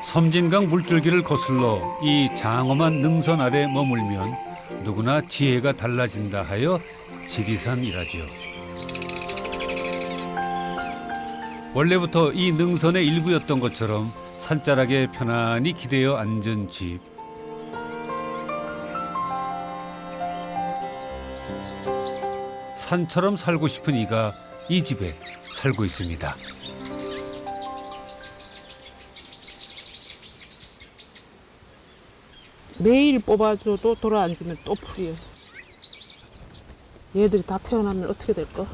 섬진강 물줄기를 거슬러 이 장엄한 능선 아래 머물면 누구나 지혜가 달라진다 하여 지리산이라지요. 원래부터 이 능선의 일부였던 것처럼 산자락에 편안히 기대어 앉은 집. 산처럼 살고 싶은 이가 이 집에 살고 있습니다. 매일 뽑아줘도 돌아앉으면 또 풀이에요. 얘들이 다 태어나면 어떻게 될까?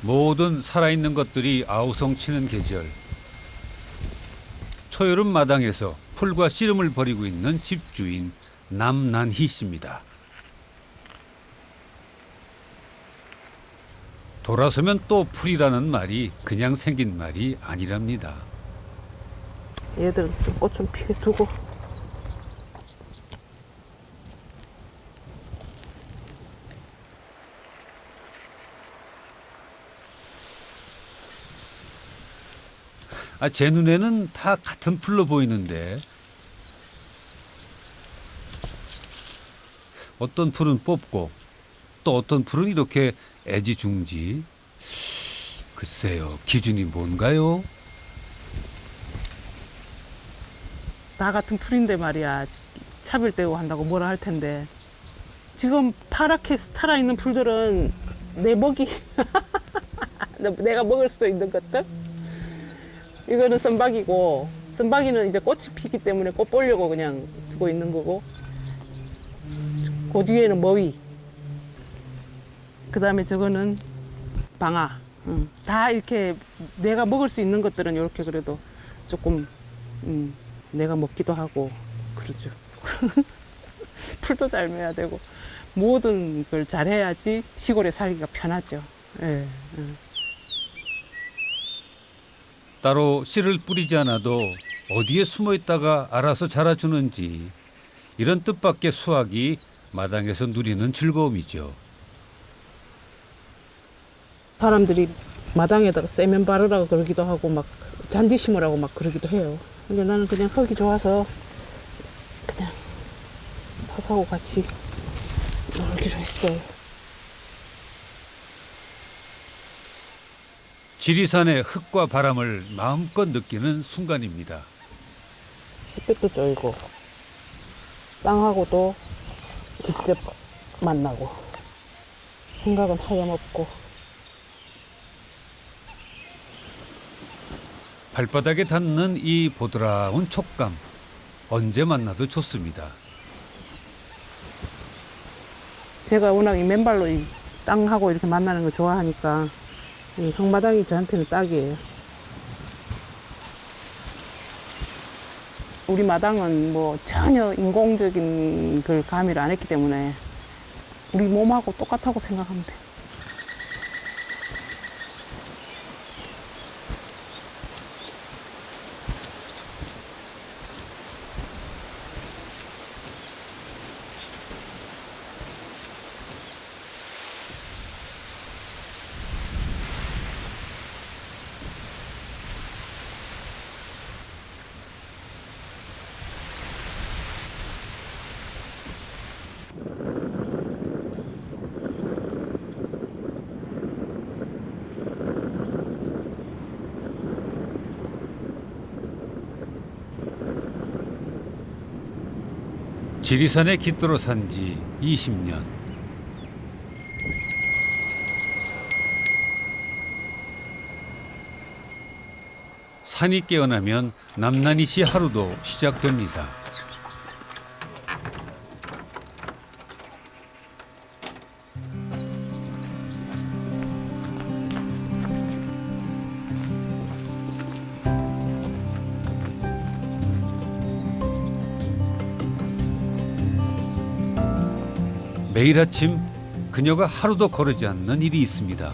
모든 살아있는 것들이 아우성치는 계절. 초여름 마당에서 풀과 씨름을 벌이고 있는 집주인 남난희 씨입니다. 돌아서면 또 풀이라는 말이 그냥 생긴 말이 아니랍니다. 얘들은 좀 꽃 좀 피게 두고. 제 눈에는 다 같은 풀로 보이는데 어떤 풀은 뽑고 또 어떤 풀은 이렇게 애지중지. 글쎄요, 기준이 뭔가요? 다 같은 풀인데 말이야. 차별대우 한다고 뭐라 할 텐데. 지금 파랗게 살아있는 풀들은 내 먹이. 내가 먹을 수도 있는 것들. 이거는 선박이고, 선박이는 이제 꽃이 피기 때문에 꽃 보려고 그냥 두고 있는 거고, 그 뒤에는 머위, 그 다음에 저거는 방아. 다 이렇게 내가 먹을 수 있는 것들은 이렇게 그래도 조금 내가 먹기도 하고 그러죠. 풀도 잘 매야 되고 모든 걸 잘해야지 시골에 살기가 편하죠. 예, 예. 따로 씨를 뿌리지 않아도 어디에 숨어 있다가 알아서 자라주는지, 이런 뜻밖의 수확이 마당에서 누리는 즐거움이죠. 사람들이 마당에다가 세면 바르라고 그러기도 하고 막 잔디 심으라고 막 그러기도 해요. 근데 나는 그냥 흙이 좋아서 그냥 흙하고 같이 놀기로 했어요. 지리산의 흙과 바람을 마음껏 느끼는 순간입니다. 햇빛도 쩔고 땅하고도 직접 만나고 생각은 하염없고. 발바닥에 닿는 이 보드라운 촉감, 언제 만나도 좋습니다. 제가 워낙 이 맨발로 이 땅하고 이렇게 만나는 거 좋아하니까 이 흙마당이 저한테는 딱이에요. 우리 마당은 뭐 전혀 인공적인 걸 가미를 안 했기 때문에 우리 몸하고 똑같다고 생각하면 돼. 지리산에 깃들어 산 지 20년. 산이 깨어나면 남난희 씨 하루도 시작됩니다. 매일 아침 그녀가 하루도 거르지 않는 일이 있습니다.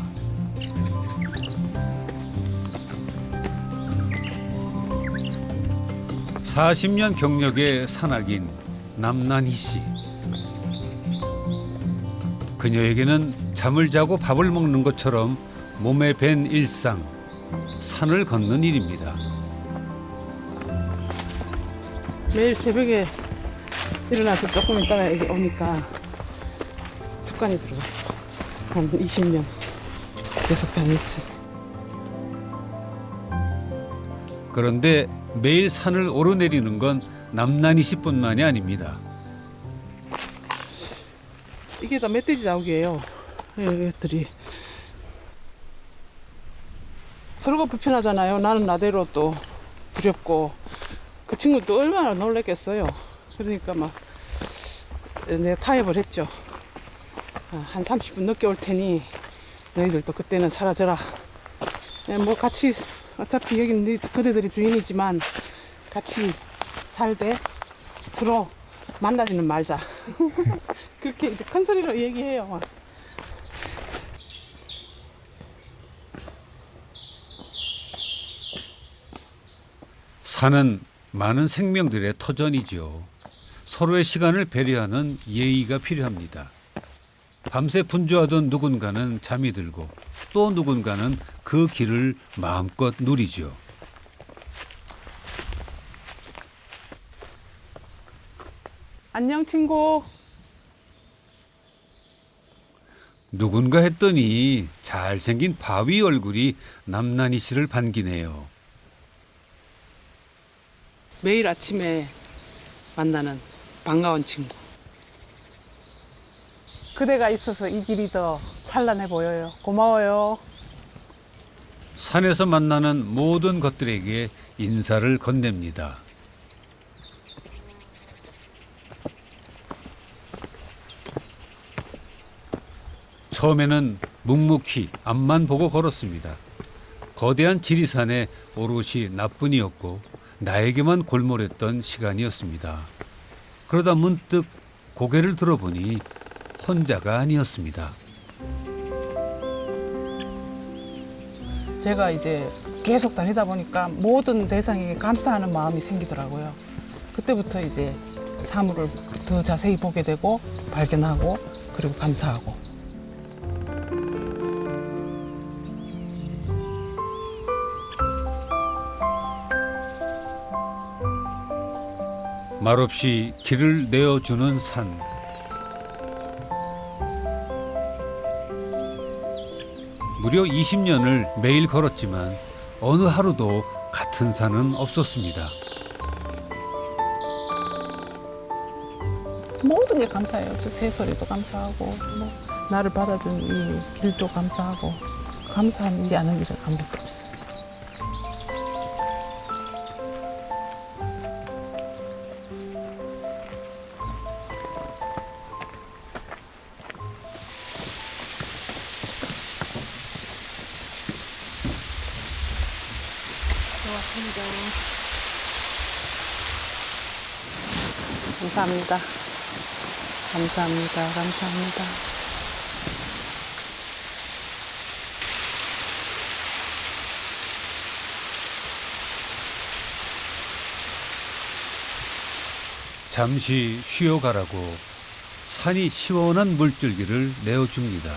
(40년) 경력의 산악인 남난희 씨. 그녀에게는 잠을 자고 밥을 먹는 것처럼 몸에 밴 일상, 산을 걷는 일입니다. 매일 새벽에 일어나서 조금 있다가 여기 오니까 습관이 들어가. 한 20년 계속 다녔어요. 그런데 매일 산을 오르내리는 건 남난이 씨뿐만이 아닙니다. 이게 다 멧돼지 나오기예요. 이것들이 서로가 불편하잖아요. 나는 나대로 또 두렵고 그 친구도 얼마나 놀랬겠어요. 그러니까 막 내가 타협을 했죠. 한 30분 늦게 올 테니 너희들도 그때는 사라져라. 뭐 같이 어차피 여기는 그대들이 주인이지만 같이 살되 서로 만나지는 말자. 그렇게 이제 큰 소리로 얘기해요. 막. 산은 많은 생명들의 터전이지요. 서로의 시간을 배려하는 예의가 필요합니다. 밤새 분주하던 누군가는 잠이 들고 또 누군가는 그 길을 마음껏 누리죠. 안녕 친구. 누군가 했더니 잘생긴 바위 얼굴이 남난이 씨를 반기네요. 매일 아침에 만나는 반가운 친구. 그대가 있어서 이 길이 더 찬란해 보여요. 고마워요. 산에서 만나는 모든 것들에게 인사를 건넵니다. 처음에는 묵묵히 앞만 보고 걸었습니다. 거대한 지리산에 오롯이 나뿐이었고 나에게만 골몰했던 시간이었습니다. 그러다 문득 고개를 들어보니 혼자가 아니었습니다. 제가 이제 계속 다니다 보니까 모든 대상에게 감사하는 마음이 생기더라고요. 그때부터 이제 사물을 더 자세히 보게 되고 발견하고 그리고 감사하고. 말없이 길을 내어주는 산. 무려 20년을 매일 걸었지만 어느 하루도 같은 산은 없었습니다. 모든 게 감사해요. 저 새소리도 감사하고 뭐 나를 받아준 이 길도 감사하고 감사하지 않은 게 아무것도 없어요. 감사합니다. 감사합니다. 감사합니다. 잠시 쉬어가라고 산이 시원한 물줄기를 내어줍니다.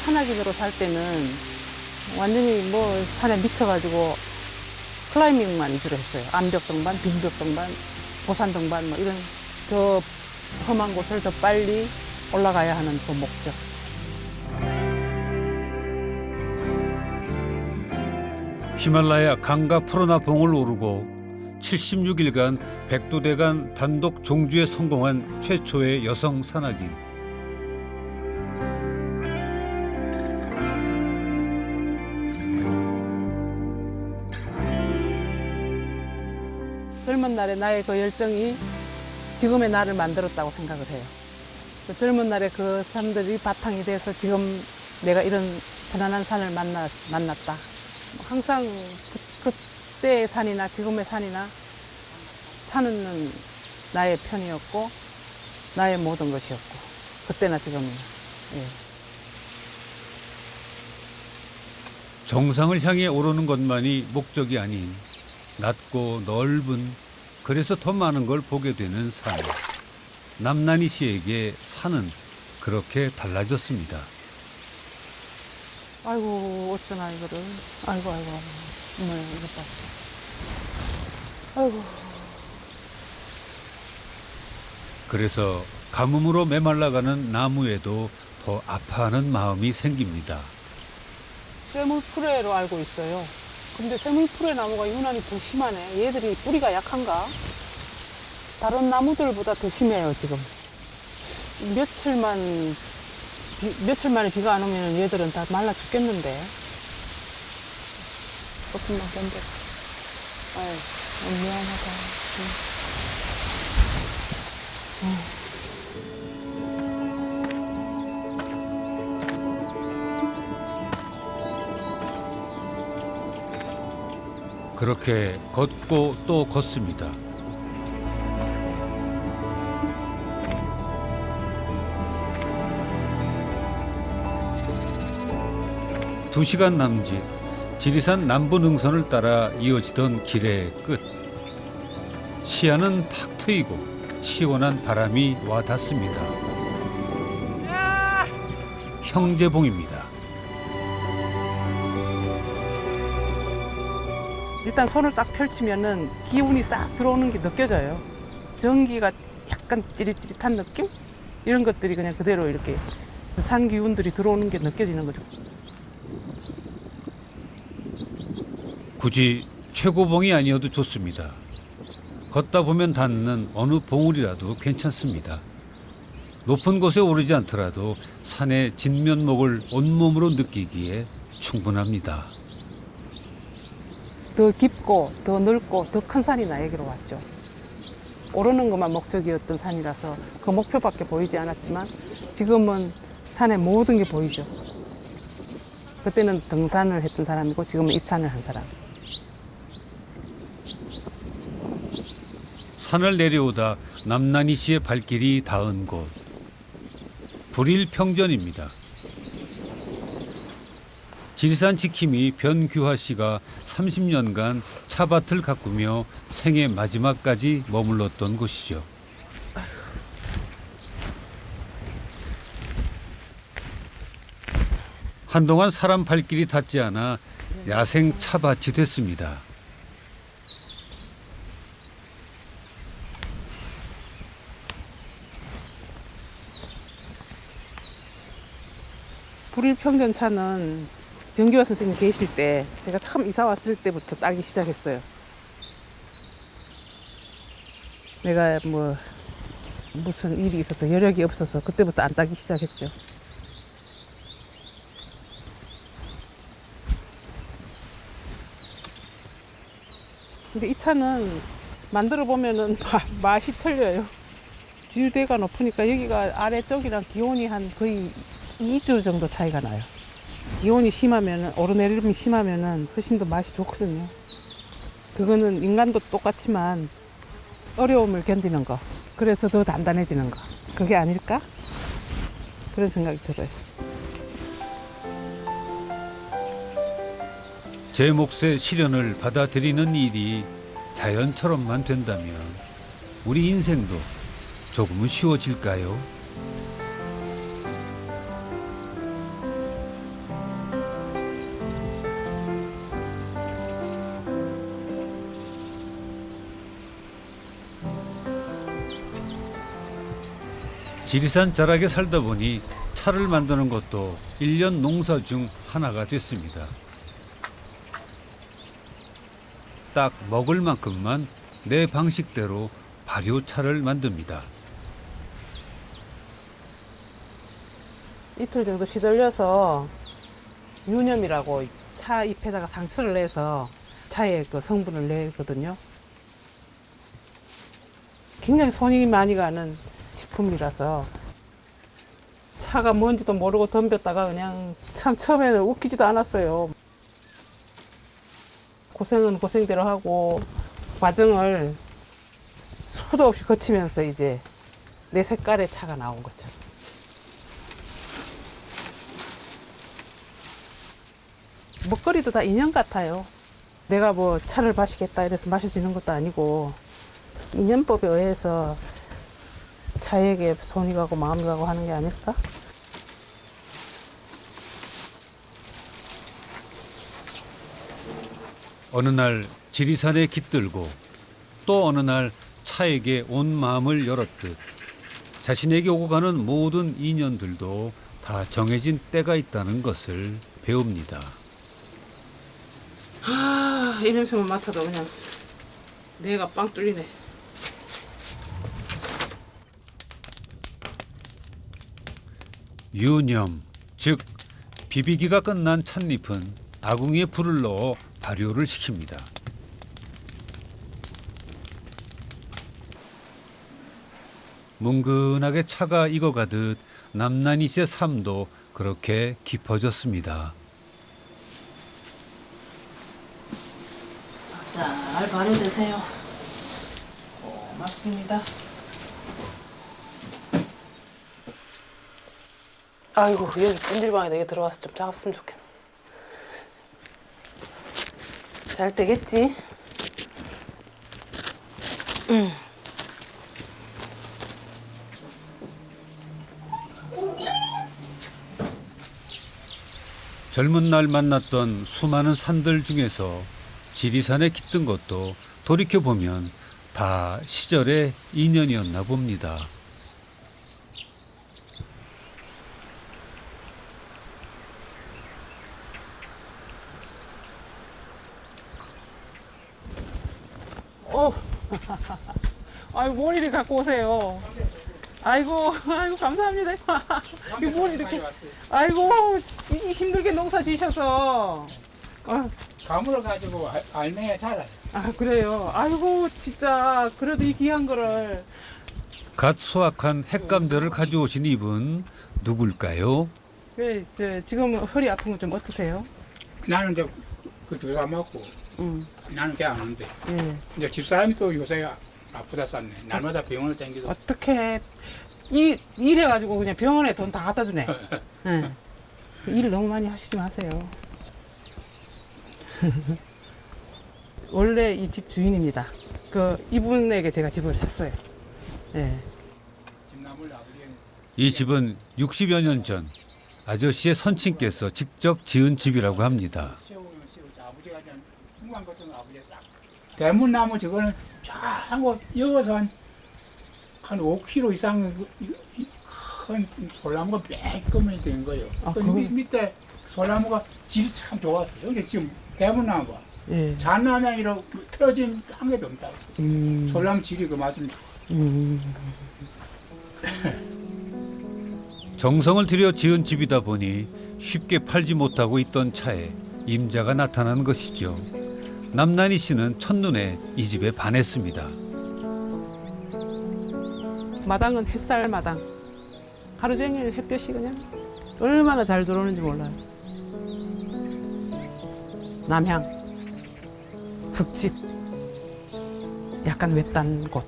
산악인으로 살 때는 완전히 뭐 산에 미쳐가지고 클라이밍만 위주로 했어요. 암벽 등반, 빙벽 등반, 고산 등반 뭐 이런 더 험한 곳을 더 빨리 올라가야 하는 그 목적. 히말라야 강가 푸르나 봉을 오르고 76일간 백두대간 단독 종주에 성공한 최초의 여성 산악인. 젊은 날의 나의 그 열정이 지금의 나를 만들었다고 생각을 해요. 그 젊은 날의 그 삶들이 바탕이 돼서 지금 내가 이런 편안한 산을 만났다. 항상 그때의 산이나 지금의 산이나 산은 나의 편이었고 나의 모든 것이었고 그때나 지금이나. 예. 정상을 향해 오르는 것만이 목적이 아닌 낮고 넓은, 그래서 더 많은 걸 보게 되는 산. 남난희 씨에게 산은 그렇게 달라졌습니다. 아이고 어쩌나 이거를. 아이고 어머 이거 봐. 아이고. 그래서 가뭄으로 메말라가는 나무에도 더 아파하는 마음이 생깁니다. 쇠물프레로 알고 있어요. 근데 쇠물프레 나무가 유난히 더 심하네. 얘들이 뿌리가 약한가? 다른 나무들보다 더 심해요 지금. 며칠 만에 비가 안 오면 얘들은 다 말라 죽겠는데. 조금만 견뎌. 아유, 미안하다. 그렇게 걷고 또 걷습니다. 두 시간 남짓, 지리산 남부 능선을 따라 이어지던 길의 끝. 시야는 탁 트이고 시원한 바람이 와 닿습니다. 형제봉입니다. 일단 손을 딱 펼치면은 기운이 싹 들어오는 게 느껴져요. 전기가 약간 찌릿찌릿한 느낌? 이런 것들이 그냥 그대로 이렇게 산 기운들이 들어오는 게 느껴지는 거죠. 굳이 최고봉이 아니어도 좋습니다. 걷다 보면 닿는 어느 봉우리라도 괜찮습니다. 높은 곳에 오르지 않더라도 산의 진면목을 온몸으로 느끼기에 충분합니다. 더 깊고 더 넓고 더 큰 산이 나에게로 왔죠. 오르는 것만 목적이었던 산이라서 그 목표밖에 보이지 않았지만 지금은 산의 모든 게 보이죠. 그때는 등산을 했던 사람이고 지금은 입산을 한 사람. 산을 내려오다 남난희 씨의 발길이 닿은 곳, 불일평전입니다. 지리산 지킴이 변규하 씨가 30년간 차밭을 가꾸며 생애 마지막까지 머물렀던 곳이죠. 한동안 사람 발길이 닿지 않아 야생 차밭이 됐습니다. 불일평전 차는 변기화 선생님 계실 때 제가 처음 이사 왔을 때부터 따기 시작했어요. 내가 뭐 무슨 일이 있어서 여력이 없어서 그때부터 안 따기 시작했죠. 근데 이 차는 만들어 보면은 맛이 틀려요. 지유대가 높으니까 여기가 아래쪽이랑 기온이 한 거의 2주 정도 차이가 나요. 기온이 심하면은, 오르내림이 심하면은 훨씬 더 맛이 좋거든요. 그거는 인간도 똑같지만 어려움을 견디는 거. 그래서 더 단단해지는 거. 그게 아닐까? 그런 생각이 들어요. 제 몫의 시련을 받아들이는 일이 자연처럼만 된다면 우리 인생도 조금은 쉬워질까요? 지리산 자락에 살다 보니 차를 만드는 것도 1년 농사 중 하나가 됐습니다. 딱 먹을 만큼만 내 방식대로 발효차를 만듭니다. 이틀 정도 시들려서 유념이라고 차 잎에다가 상처를 내서 차에 그 성분을 내거든요. 굉장히 손이 많이 가는 식품이라서 차가 뭔지도 모르고 덤볐다가 그냥 참 처음에는 웃기지도 않았어요. 고생은 고생대로 하고 과정을 수도 없이 거치면서 이제 내 색깔의 차가 나온 거죠. 먹거리도 다 인연 같아요. 내가 뭐 차를 마시겠다 이래서 마실 수 있는 것도 아니고 인연법에 의해서 차에게 손이 가고 마음이 가고 하는 게 아닐까? 어느 날 지리산에 깃들고 또 어느 날 차에게 온 마음을 열었듯 자신에게 오고 가는 모든 인연들도 다 정해진 때가 있다는 것을 배웁니다. 아, 이 냄새만 맡아도 그냥 뇌가 빵 뚫리네. 유념, 즉 비비기가 끝난 찻잎은 아궁이에 불을 넣어 발효를 시킵니다. 뭉근하게 차가 익어가듯 남난이씨의 삶도 그렇게 깊어졌습니다. 잘 발효되세요. 고맙습니다. 아이고, 여기 찜질방에 내게 들어와서 좀 작았으면 좋겠네. 잘 되겠지? 젊은 날 만났던 수많은 산들 중에서 지리산에 깃든 것도 돌이켜보면 다 시절의 인연이었나 봅니다. 아이고, 뭘 이리 갖고 오세요. 아이고, 감사합니다. 이거 뭘 이렇게. 아이고, 힘들게 농사 지셔서. 가물어 가지고 알맹이가 자라요. 아, 그래요. 아이고, 진짜. 그래도 이 귀한 거를. 갓 수확한 햇감들을 가져오신 이분 누굴까요? 지금 허리 아픈 거 좀 어떠세요? 나는 이제 그 주사 맞고 나는 걔 안 오는데 예. 이제 집사람이 또 요새 아프다 쌌네. 날마다 병원을 댕기도 어떻게 일해가지고 그냥 병원에 돈 다 갖다 주네. 예. 일을 너무 많이 하시지 마세요. 원래 이 집 주인입니다. 이분에게 제가 집을 샀어요. 예. 집나물 아버지는 이 집은 60여 년 전 아저씨의 선친께서 직접 지은 집이라고 합니다. 세우면 세우지 아버지가 그냥 중간 같은 거 아버지가 싹 대문나무 저거는 쫙 이어서 한 5kg 이상 큰 소나무가 매끈하게 된 거예요. 아, 그 그거- 밑에 소나무가 질이 참 좋았어요. 여기 지금 대문나무 봐. 예. 잔나무로 틀어진 한 개도 없다. 음. 소나무 질이 그 맛은 정성을 들여 지은 집이다 보니 쉽게 팔지 못하고 있던 차에 임자가 나타난 것이죠. 남난희 씨는 첫눈에 이 집에 반했습니다. 마당은 햇살 마당. 하루 종일 햇볕이 그냥 얼마나 잘 들어오는지 몰라요. 남향, 흙집, 약간 외딴 곳.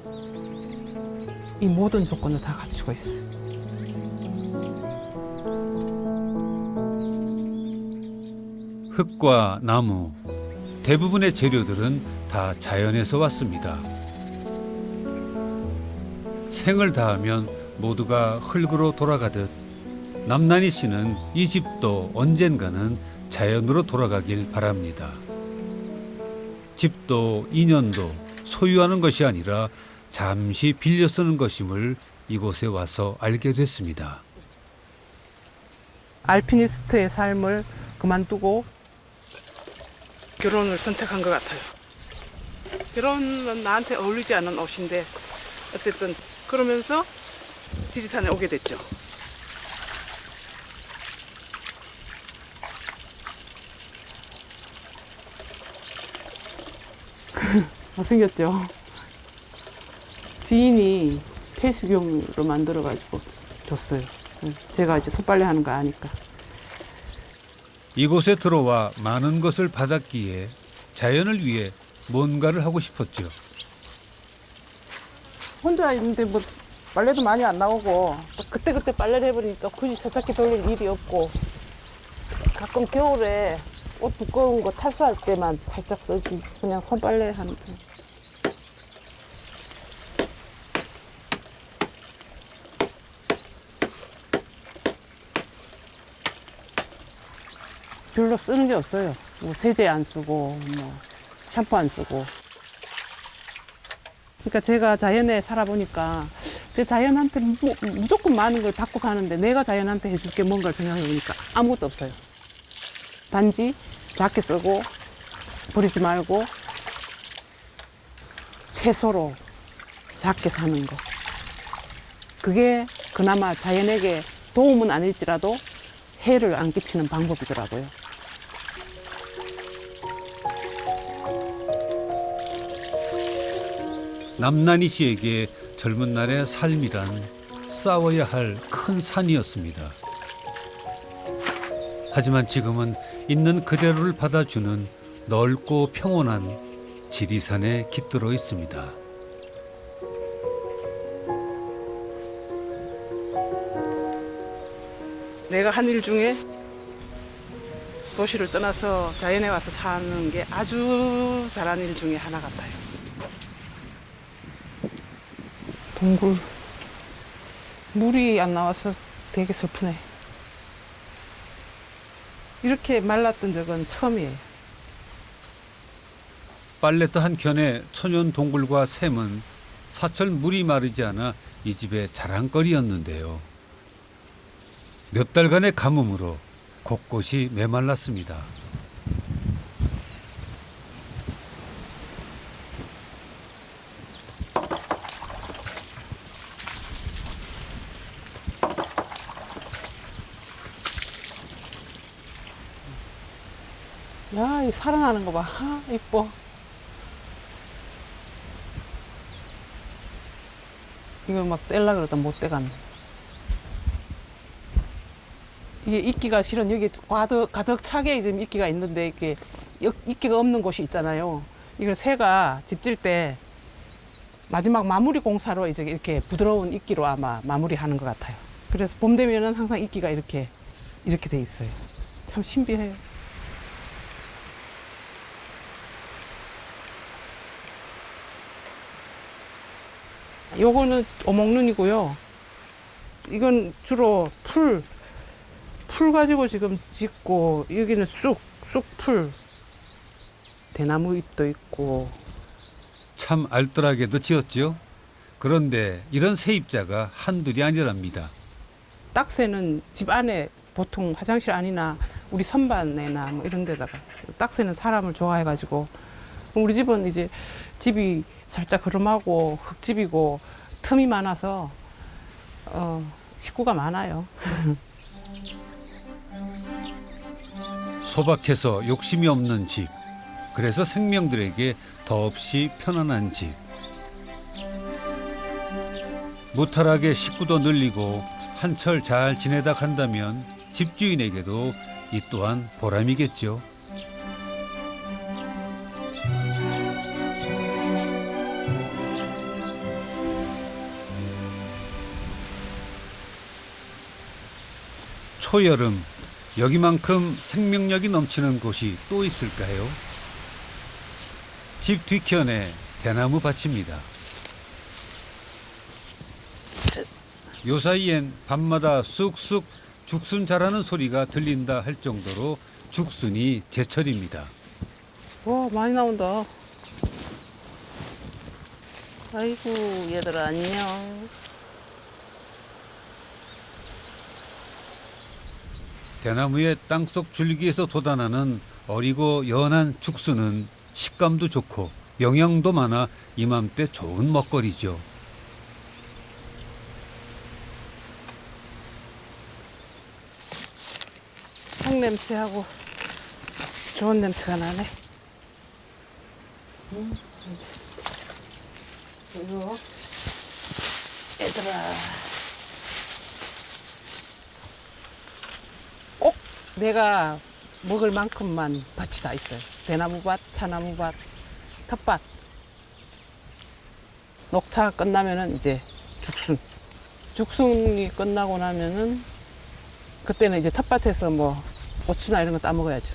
이 모든 조건을 다 갖추고 있어요. 흙과 나무, 대부분의 재료들은 다 자연에서 왔습니다. 생을 다하면 모두가 흙으로 돌아가듯 남난희 씨는 이 집도 언젠가는 자연으로 돌아가길 바랍니다. 집도 인연도 소유하는 것이 아니라 잠시 빌려 쓰는 것임을 이곳에 와서 알게 됐습니다. 알피니스트의 삶을 그만두고 결혼을 선택한 것 같아요. 결혼은 나한테 어울리지 않는 옷인데 어쨌든 그러면서 지리산에 오게 됐죠. 못생겼죠? 지인이 폐수경으로 만들어가지고 줬어요. 제가 이제 손빨래 하는 거 아니까. 이곳에 들어와 많은 것을 받았기에 자연을 위해 뭔가를 하고 싶었죠. 혼자 있는데 뭐 빨래도 많이 안 나오고 또 그때그때 빨래를 해버리니까 굳이 세탁기 돌릴 일이 없고 가끔 겨울에 옷 두꺼운 거 탈수할 때만 살짝 써지. 그냥 손빨래 하는 편. 별로 쓰는 게 없어요. 뭐 세제 안 쓰고 뭐 샴푸 안 쓰고. 그러니까 제가 자연에 살아보니까 제 자연한테 무조건 많은 걸 받고 사는데 내가 자연한테 해줄 게 뭔가를 생각해보니까 아무것도 없어요. 단지 작게 쓰고 버리지 말고 채소로 작게 사는 거. 그게 그나마 자연에게 도움은 아닐지라도 해를 안 끼치는 방법이더라고요. 남난희 씨에게 젊은 날의 삶이란 싸워야 할 큰 산이었습니다. 하지만 지금은 있는 그대로를 받아주는 넓고 평온한 지리산에 깃들어 있습니다. 내가 한 일 중에 도시를 떠나서 자연에 와서 사는 게 아주 잘한 일 중에 하나 같아요. 동굴. 물이 안 나와서 되게 슬프네. 이렇게 말랐던 적은 처음이에요. 빨래터 한 켠에 천연 동굴과 샘은 사철 물이 마르지 않아 이 집의 자랑거리였는데요. 몇 달간의 가뭄으로 곳곳이 메말랐습니다. 야, 이 살아나는 거 봐. 아, 이뻐. 이걸 막 떼려고 그러다 못 떼갔네. 이게 이끼가 실은 여기 가득 차게 지금 이끼가 있는데 이게 이끼가 없는 곳이 있잖아요. 이걸 새가 집 질 때 마지막 마무리 공사로 이제 이렇게 부드러운 이끼로 아마 마무리하는 것 같아요. 그래서 봄 되면은 항상 이끼가 이렇게 돼 있어요. 참 신비해요. 요거는 오목눈이고요. 이건 주로 풀 가지고 지금 짓고, 여기는 쑥풀, 대나무 잎도 있고. 참 알뜰하게도 지었지요. 그런데 이런 세입자가 한둘이 아니랍니다. 딱새는 집 안에 보통 화장실 안이나 우리 선반에나 뭐 이런 데다가, 딱새는 사람을 좋아해가지고, 우리 집은 이제 집이 살짝 흐름하고 흙집이고 틈이 많아서 식구가 많아요. 소박해서 욕심이 없는 집. 그래서 생명들에게 더없이 편안한 집. 무탈하게 식구도 늘리고 한철 잘 지내다 간다면 집주인에게도 이 또한 보람이겠죠. 초여름, 여기만큼 생명력이 넘치는 곳이 또 있을까요? 집 뒤편에 대나무 밭입니다. 요 사이엔 밤마다 쑥쑥 죽순 자라는 소리가 들린다 할 정도로 죽순이 제철입니다. 와, 많이 나온다. 아이고, 얘들아, 안녕. 대나무의 땅속 줄기에서 돋아나는 어리고 연한 죽순은 식감도 좋고 영양도 많아 이맘때 좋은 먹거리죠. 향 냄새하고 좋은 냄새가 나네. 이거 얘들아, 꼭 내가 먹을 만큼만 밭이 다 있어요. 대나무밭, 차나무밭, 텃밭. 녹차가 끝나면은 이제 죽순이 끝나고 나면은 그때는 이제 텃밭에서 뭐 고추나 이런 거 따먹어야죠.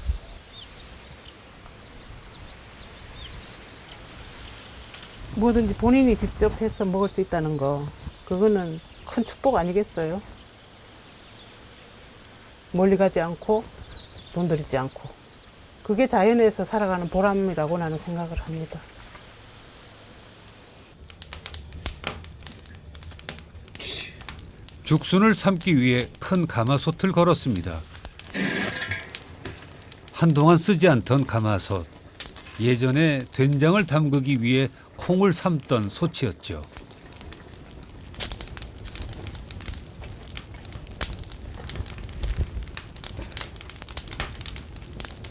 뭐든지 본인이 직접 해서 먹을 수 있다는 거, 그거는 큰 축복 아니겠어요? 멀리 가지 않고 돈 들이지 않고, 그게 자연에서 살아가는 보람이라고 나는 생각을 합니다. 죽순을 삶기 위해 큰 가마솥을 걸었습니다. 한동안 쓰지 않던 가마솥. 예전에 된장을 담그기 위해 콩을 삶던 솥이었죠.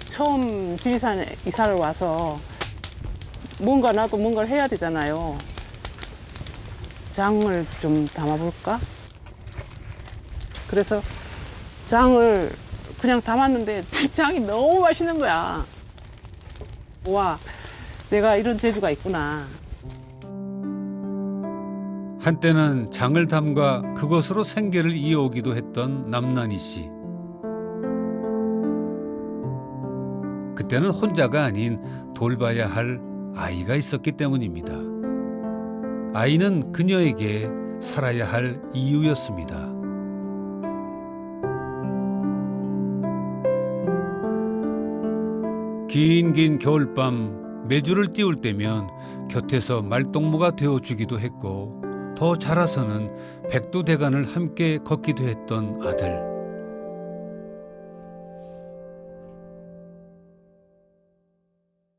처음 지리산에 이사를 와서 나도 뭔가를 해야 되잖아요. 장을 좀 담아볼까? 그래서 장을 그냥 담았는데 장이 너무 맛있는 거야. 와, 내가 이런 재주가 있구나. 한때는 장을 담가 그것으로 생계를 이어오기도 했던 남난희 씨. 그때는 혼자가 아닌 돌봐야 할 아이가 있었기 때문입니다. 아이는 그녀에게 살아야 할 이유였습니다. 긴 겨울밤 메주를 띄울 때면 곁에서 말동무가 되어주기도 했고, 더 자라서는 백두대간을 함께 걷기도 했던 아들.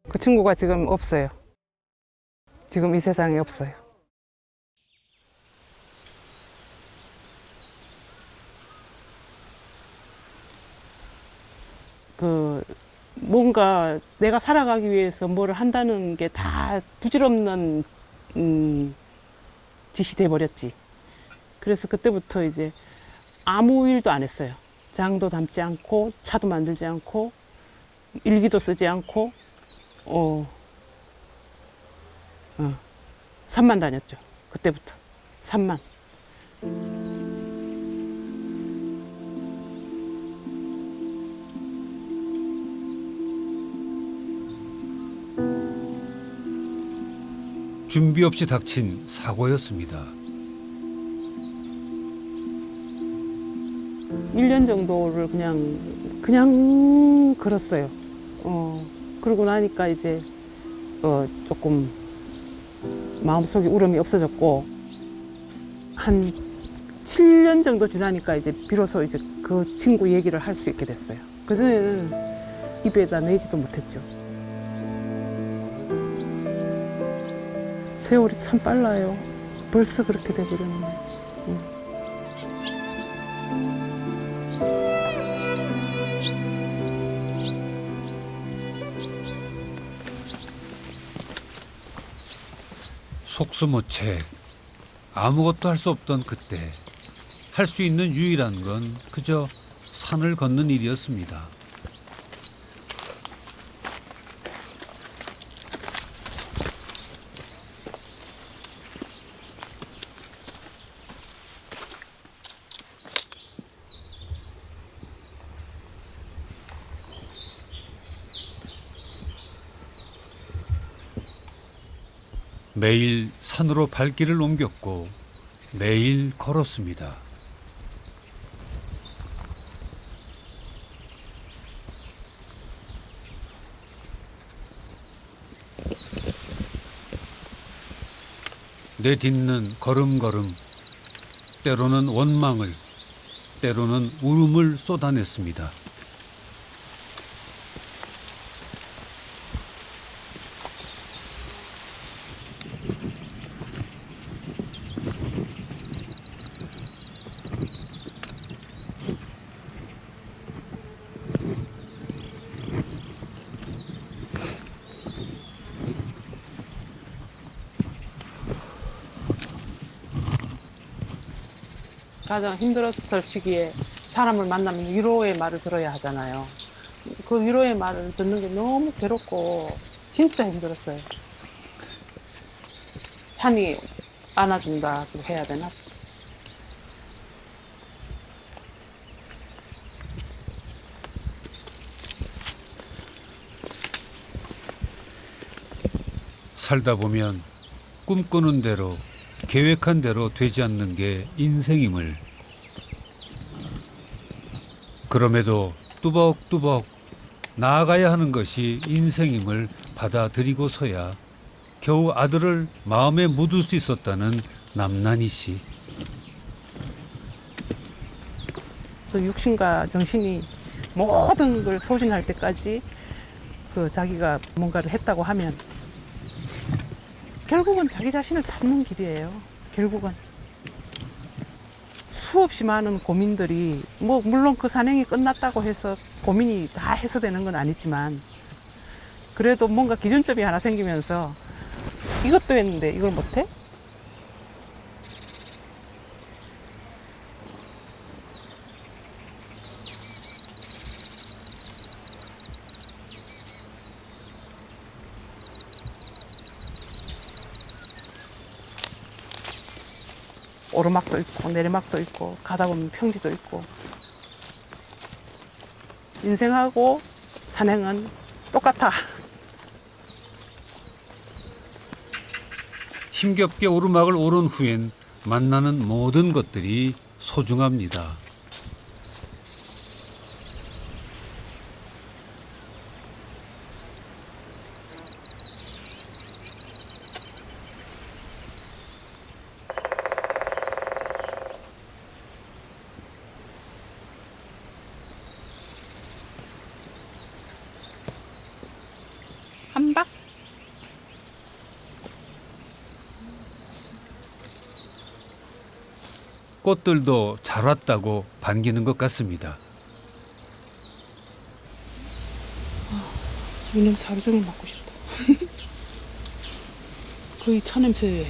그 친구가 지금 없어요. 지금 이 세상에 없어요. 뭔가 내가 살아가기 위해서 뭐를 한다는 게 다 부질없는 짓이 돼버렸지. 그래서 그때부터 이제 아무 일도 안 했어요. 장도 담지 않고 차도 만들지 않고 일기도 쓰지 않고 산만 다녔죠. 그때부터 산만. 준비 없이 닥친 사고였습니다. 1년 정도를 그냥 걸었어요. 그러고 나니까 이제 조금 마음속에 울음이 없어졌고, 한 7년 정도 지나니까 이제 비로소 이제 그 친구 얘기를 할 수 있게 됐어요. 그전에는 입에다 내지도 못했죠. 세월이 참 빨라요. 벌써 그렇게 돼버렸네. 속수무책. 아무것도 할 수 없던 그때 할 수 있는 유일한 건 그저 산을 걷는 일이었습니다. 매일 산으로 발길을 옮겼고 매일 걸었습니다. 내딛는 걸음걸음, 때로는 원망을, 때로는 울음을 쏟아냈습니다. 가장 힘들었을 시기에 사람을 만나면 위로의 말을 들어야 하잖아요. 그 위로의 말을 듣는 게 너무 괴롭고 진짜 힘들었어요. 산이 안아준다고 해야 되나? 살다 보면 꿈꾸는 대로 계획한 대로 되지 않는 게 인생임을, 그럼에도 뚜벅뚜벅 나아가야 하는 것이 인생임을 받아들이고서야 겨우 아들을 마음에 묻을 수 있었다는 남난희 씨. 그 육신과 정신이 모든 걸 소진할 때까지 그 자기가 뭔가를 했다고 하면 결국은 자기 자신을 찾는 길이에요. 결국은 수없이 많은 고민들이 뭐 물론 그 산행이 끝났다고 해서 고민이 다 해소되는 건 아니지만 그래도 뭔가 기준점이 하나 생기면서 이것도 했는데 이걸 못해? 오르막도 있고 내리막도 있고 가다 보면 평지도 있고 인생하고 산행은 똑같아. 힘겹게 오르막을 오른 후엔 만나는 모든 것들이 소중합니다. 한박? 꽃들도 잘 왔다고 반기는 것 같습니다. 이 냄새 하루 종일 맡고 싶다. 거의 차 냄새에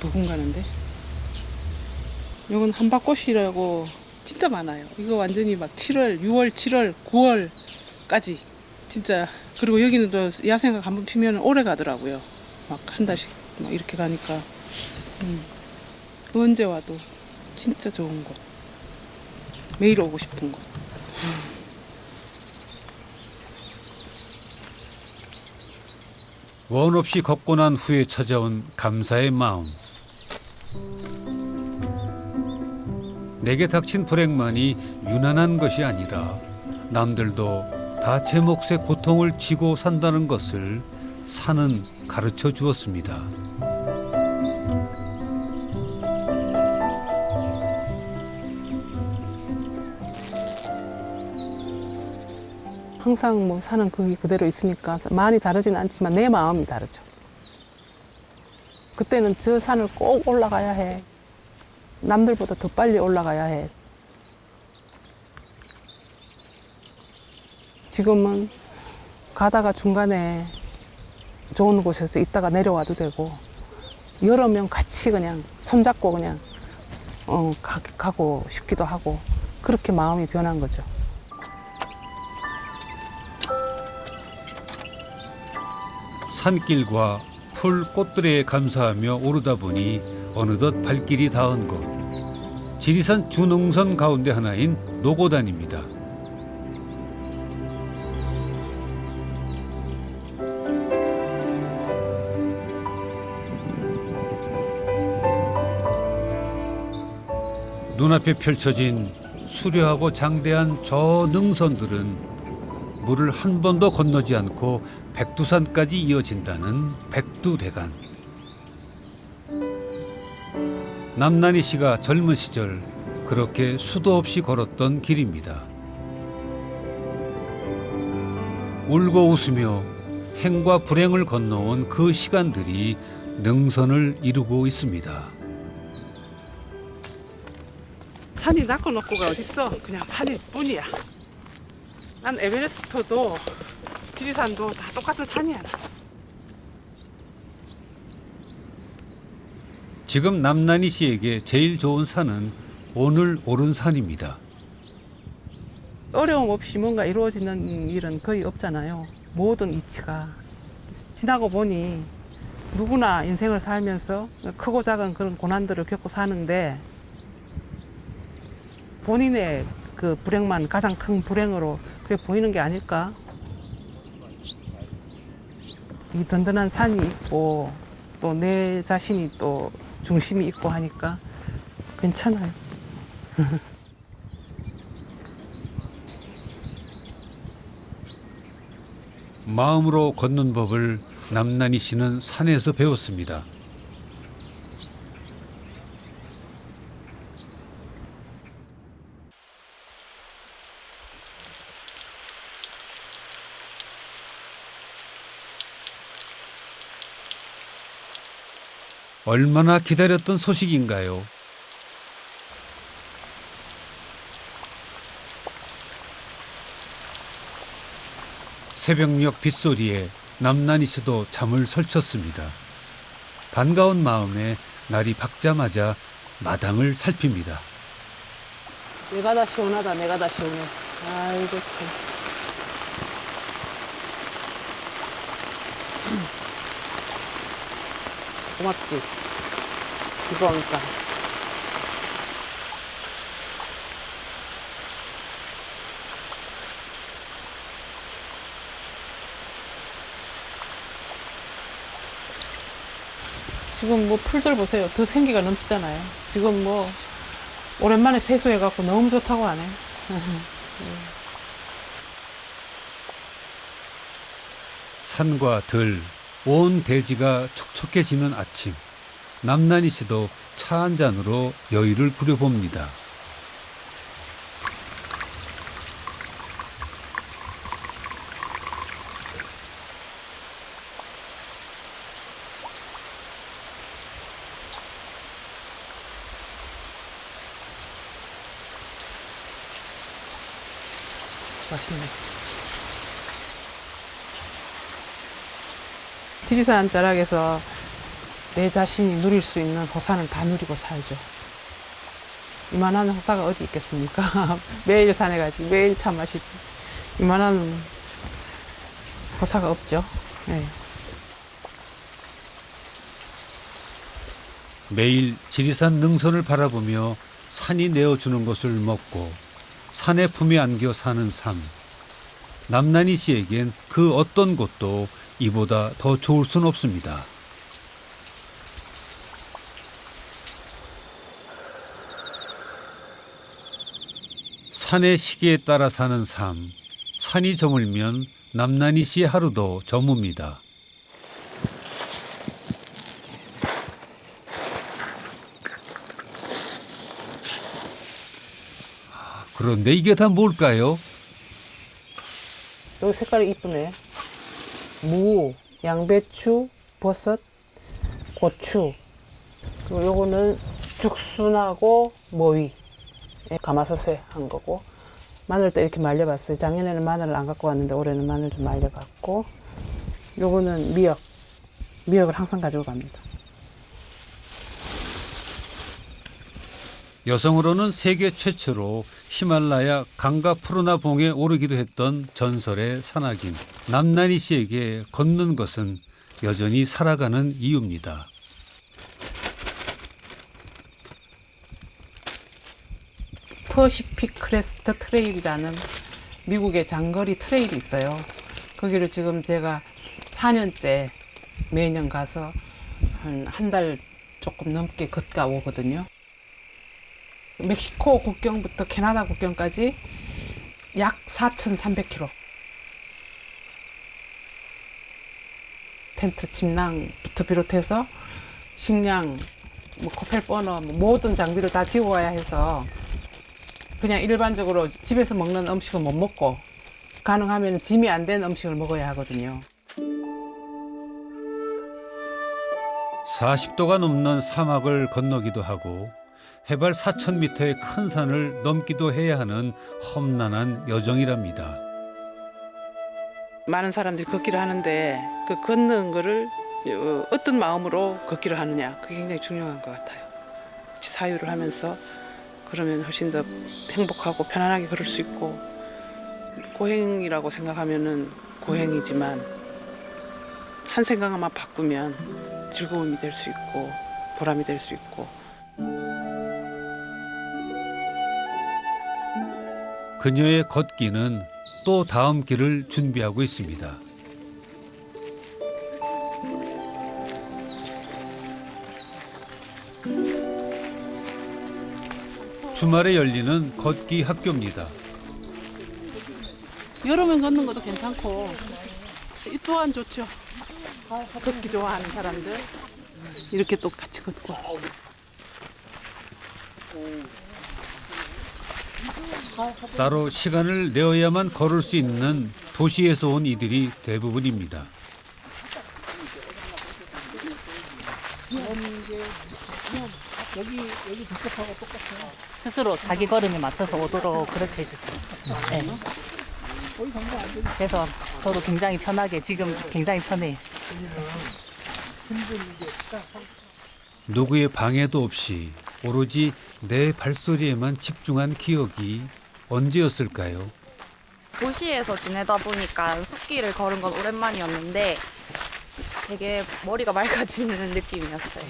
버금가는데. 이건 한박꽃이라고 진짜 많아요. 이거 완전히 막 7월, 6월, 7월, 9월까지 진짜. 그리고 여기는 또 야생가 한번 피면 오래 가더라고요. 막 한 달씩 막 이렇게 가니까 언제 와도 진짜 좋은 곳. 매일 오고 싶은 곳. 원 없이 걷고 난 후에 찾아온 감사의 마음. 내게 닥친 불행만이 유난한 것이 아니라 남들도 다 제 몫의 고통을 지고 산다는 것을 산은 가르쳐 주었습니다. 항상 뭐 사는 그게 그대로 있으니까 많이 다르지는 않지만 내 마음이 다르죠. 그때는 저 산을 꼭 올라가야 해. 남들보다 더 빨리 올라가야 해. 지금은 가다가 중간에 좋은 곳에서 있다가 내려와도 되고 여러 명 같이 그냥 손잡고 그냥 가고 싶기도 하고 그렇게 마음이 변한 거죠. 산길과 풀 꽃들에 감사하며 오르다 보니 어느덧 발길이 닿은 곳. 지리산 주능선 가운데 하나인 노고단입니다. 눈앞에 펼쳐진 수려하고 장대한 저 능선들은 물을 한 번도 건너지 않고 백두산까지 이어진다는 백두대간. 남난희 씨가 젊은 시절 그렇게 수도 없이 걸었던 길입니다. 울고 웃으며 행과 불행을 건너온 그 시간들이 능선을 이루고 있습니다. 산이 낮고 높고가 어딨어. 그냥 산일 뿐이야. 난 에베레스트도 지리산도 다 똑같은 산이야. 지금 남난희 씨에게 제일 좋은 산은 오늘 오른 산입니다. 어려움 없이 뭔가 이루어지는 일은 거의 없잖아요. 모든 이치가 지나고 보니 누구나 인생을 살면서 크고 작은 그런 고난들을 겪고 사는데 본인의 그 불행만 가장 큰 불행으로 그게 보이는 게 아닐까? 이 든든한 산이 있고 또 내 자신이 또 중심이 있고 하니까 괜찮아요. 마음으로 걷는 법을 남난희 씨는 산에서 배웠습니다. 얼마나 기다렸던 소식인가요? 새벽녘 빗소리에 남난희 씨도 잠을 설쳤습니다. 반가운 마음에 날이 밝자마자 마당을 살핍니다. 내가 다 시원하다. 내가 다 시원해. 아이고 참. 고맙지. 비가 오니까. 지금 뭐 풀들 보세요. 더 생기가 넘치잖아요. 지금 뭐 오랜만에 세수해갖고 너무 좋다고 하네. 산과 들, 온 대지가 촉촉해지는 아침. 남난희 씨도 차 한 잔으로 여유를 부려봅니다. 맛있네. 지리산 자락에서 내 자신이 누릴 수 있는 호사는 다 누리고 살죠. 이만한 호사가 어디 있겠습니까? 매일 산에 가지, 매일 차 마시지. 이만한 호사가 없죠. 네. 매일 지리산 능선을 바라보며 산이 내어주는 것을 먹고 산의 품에 안겨 사는 삶. 남난희 씨에겐 그 어떤 것도 이보다 더 좋을 순 없습니다. 산의 시계에 따라 사는 삶. 산이 저물면 남난희 씨의 하루도 저뭅니다. 그런데 이게 다 뭘까요? 여기 색깔이 이쁘네. 무, 양배추, 버섯, 고추. 그리고 요거는 죽순하고 모이. 가마솥에 한 거고. 마늘도 이렇게 말려봤어요. 작년에는 마늘을 안 갖고 왔는데 올해는 마늘 좀 말려봤고. 요거는 미역. 미역을 항상 가지고 갑니다. 여성으로는 세계 최초로 히말라야 강가 푸르나 봉에 오르기도 했던 전설의 산악인 남난희 씨에게 걷는 것은 여전히 살아가는 이유입니다. 퍼시픽 크레스트 트레일이라는 미국의 장거리 트레일이 있어요. 거기를 지금 제가 4년째 매년 가서 한 달 조금 넘게 걷다 오거든요. 멕시코 국경부터 캐나다 국경까지 약 4,300km. 텐트 침낭부터 비롯해서 식량, 뭐 코펠 버너, 모든 장비를 다 지고 와야 해서 그냥 일반적으로 집에서 먹는 음식은 못 먹고 가능하면 짐이 안 된 음식을 먹어야 하거든요. 40도가 넘는 사막을 건너기도 하고 해발 4,000m의 큰 산을 넘기도 해야 하는 험난한 여정이랍니다. 많은 사람들이 걷기를 하는데 그 걷는 거를 어떤 마음으로 걷기를 하느냐, 그게 굉장히 중요한 것 같아요. 같이 사유를 하면서 그러면 훨씬 더 행복하고 편안하게 걸을 수 있고, 고행이라고 생각하면은 고행이지만 한 생각만 바꾸면 즐거움이 될 수 있고 보람이 될 수 있고. 그녀의 걷기는 또 다음 길을 준비하고 있습니다. 주말에 열리는 걷기 학교입니다. 여름에 걷는 것도 괜찮고 이 또한 좋죠. 걷기 좋아하는 사람들 이렇게 또 같이 걷고. 따로 시간을 내어야만 걸을 수 있는 도시에서 온 이들이 대부분입니다. 스스로 자기 걸음에 맞춰서 오도록 그렇게 해주세요. 네. 그래서 저도 굉장히 편하게 지금 굉장히 편해요. 누구의 방해도 없이 오로지 내 발소리에만 집중한 기억이 언제였을까요? 도시에서 지내다 보니까 숲길을 걸은 건 오랜만이었는데 되게 머리가 맑아지는 느낌이었어요.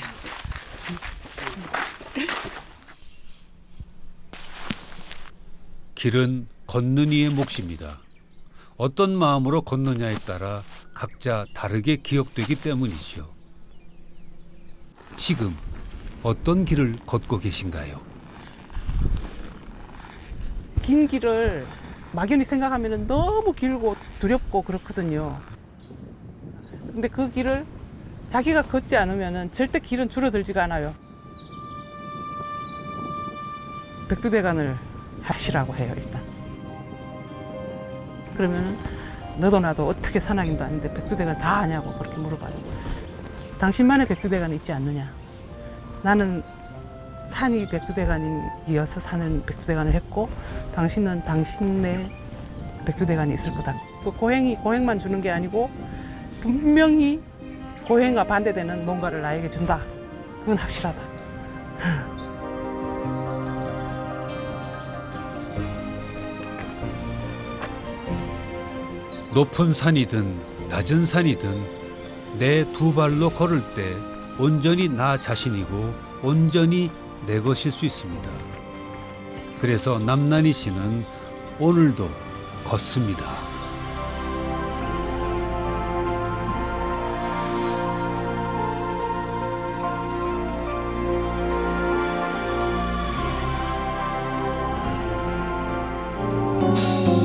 길은 걷는 이의 몫입니다. 어떤 마음으로 걷느냐에 따라 각자 다르게 기억되기 때문이죠. 지금 어떤 길을 걷고 계신가요? 긴 길을 막연히 생각하면 너무 길고 두렵고 그렇거든요. 근데 그 길을 자기가 걷지 않으면 절대 길은 줄어들지가 않아요. 백두대간을 하시라고 해요, 일단. 그러면은 너도 나도 어떻게 산악인도 아닌데 백두대간 다 아냐고 그렇게 물어봐요. 당신만의 백두대간이 있지 않느냐. 나는 산이 백두대간이어서 사는 백두대간을 했고 당신은 당신의 백두대간이 있을 거다. 그 고행만 주는 게 아니고 분명히 고행과 반대되는 뭔가를 나에게 준다. 그건 확실하다. 높은 산이든 낮은 산이든 내 두 발로 걸을 때 온전히 나 자신이고 온전히 내 것일 수 있습니다. 그래서 남난희 씨는 오늘도 걷습니다.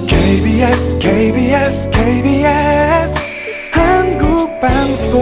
KBS KBS KBS 한국방송